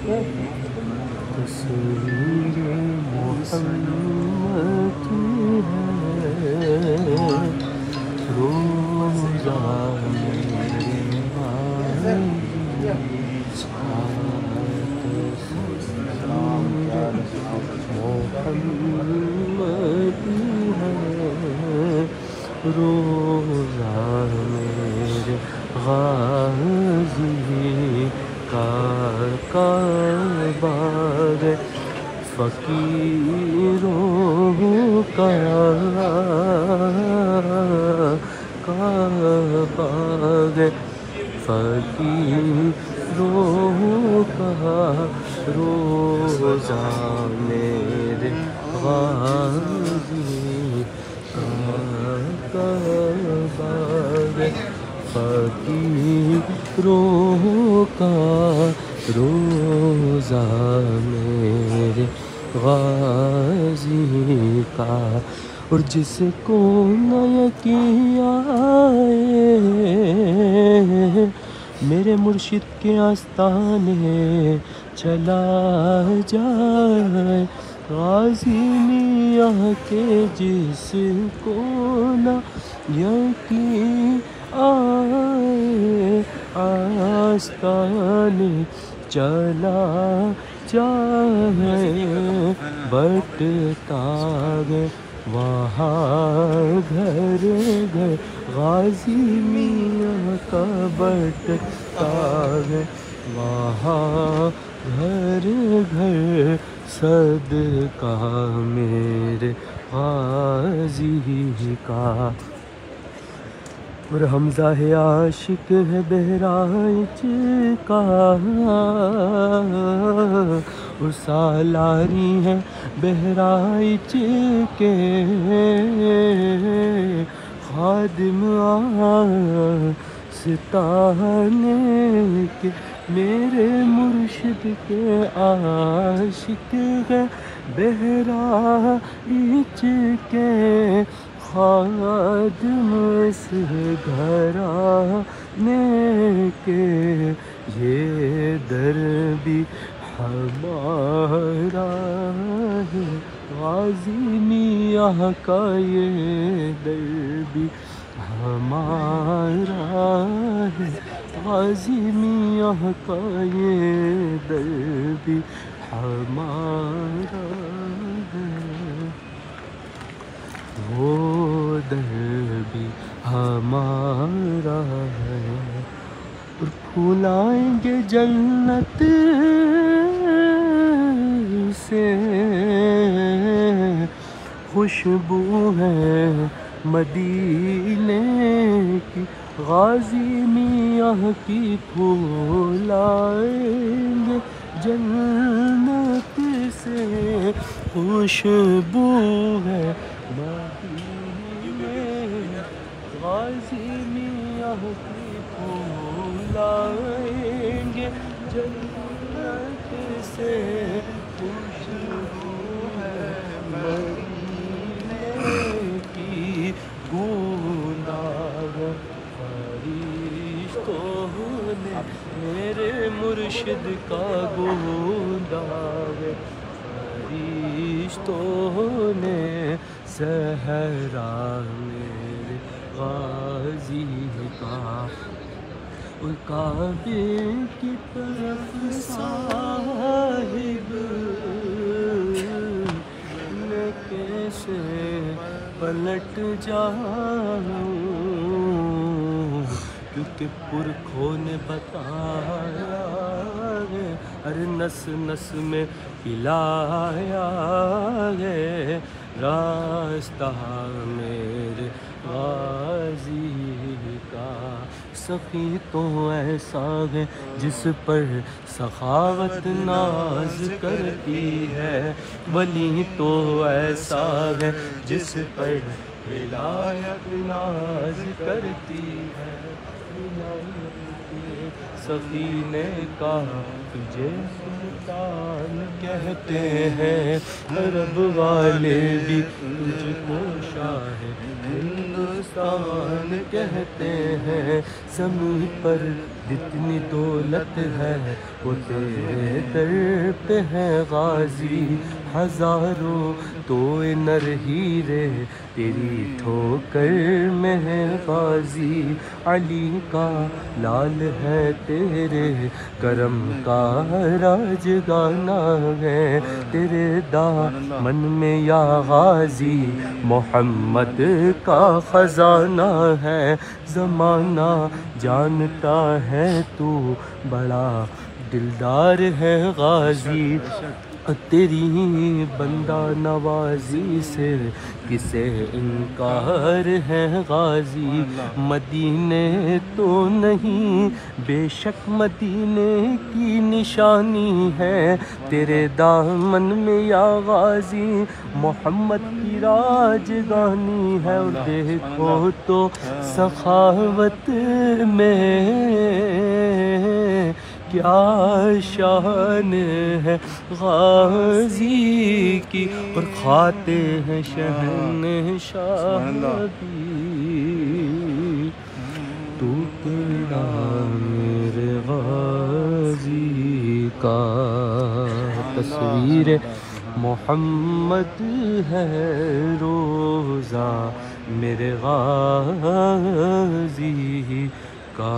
تصویر محمد ہے روزہ میرے محمد ہے روزہ میرے غازی کا کعبہ ہے فقیروں کا کعبہ ہے فقیروں کا روزہ میرے غازی کا کعبہ ہے فقیروں کا روزہ میرے غازی کا اور جس کو نہ یقین آئے میرے مرشد کے آستانے چلا جائے غازی میاں کے جس کو نہ یقین آئے آستانے چلا جائے بٹتا گئے وہاں گھر گھر غازی میاں کا بٹتا گئے وہاں گھر گھر صدقہ میرے غازی کا اور حمزہ ہے عاشق ہے بہرائچ کا اور سالاری ہے بہرائچ کے خادم آستانے کے میرے مرشد کے عاشق ہے بہرائچ کے خادم اس گھرانے کے یہ در بھی ہمارا ہے غازی میاں کا یہ در بھی ہمارا ہے غازی میاں کا یہ در بھی ہمارا ہے وہ در بھی ہمارا ہے اور پھولائیں گے جنت سے خوشبو ہے مدینے کی غازی میاں کی پھولائیں گے جنت سے خوشبو ہے مدینے غازی میاں کی پھولائیں گے جنت سے خوشبو ہے مدینے کی گوناگ فرشتوں نے میرے مرشد کا گوناگ فرشتوں نے صحرا میرے غازی کا اور کعبے کی طرف صاحب میں کیسے پلٹ جاؤں کیونکہ پرکھوں نے بتایا ہے ہر نس نس میں پلایا ہے راستہ میرے غازی کا سخی تو ایسا ہے جس پر سخاوت ناز کرتی ہے ولی تو ایسا ہے جس پر ولایت ناز کرتی ہے سخی نے کہا تجھے سلطان کہتے ہیں عرب والے بھی تجھ کو شاہ ہندوستان کہتے ہیں زمین پر جتنی دولت ہے وہ تیرے در پہ ہے غازی، ہزاروں توئے نر ہیرے تیری ٹھوکر میں ہے غازی، علی کا لال ہے تیرے کرم کا راج گانا ہے، تیرے دامن میں یا غازی محمد کا خزانہ ہے، زمانہ جانتا ہے تو بڑا دلدار ہے غازی، تیری بندہ نوازی سے کسے انکار ہے غازی، مدینے تو نہیں بے شک مدینے کی نشانی ہے، تیرے دامن میں یا غازی محمد کی راجگانی ہے، اور دیکھو تو سخاوت میں کیا شان ہے غازی کی، اور کھاتے ہیں شہنشاہ بھی، تو تیرا میرے غازی کا تصویر محمد ہے روزہ میرے غازی کا۔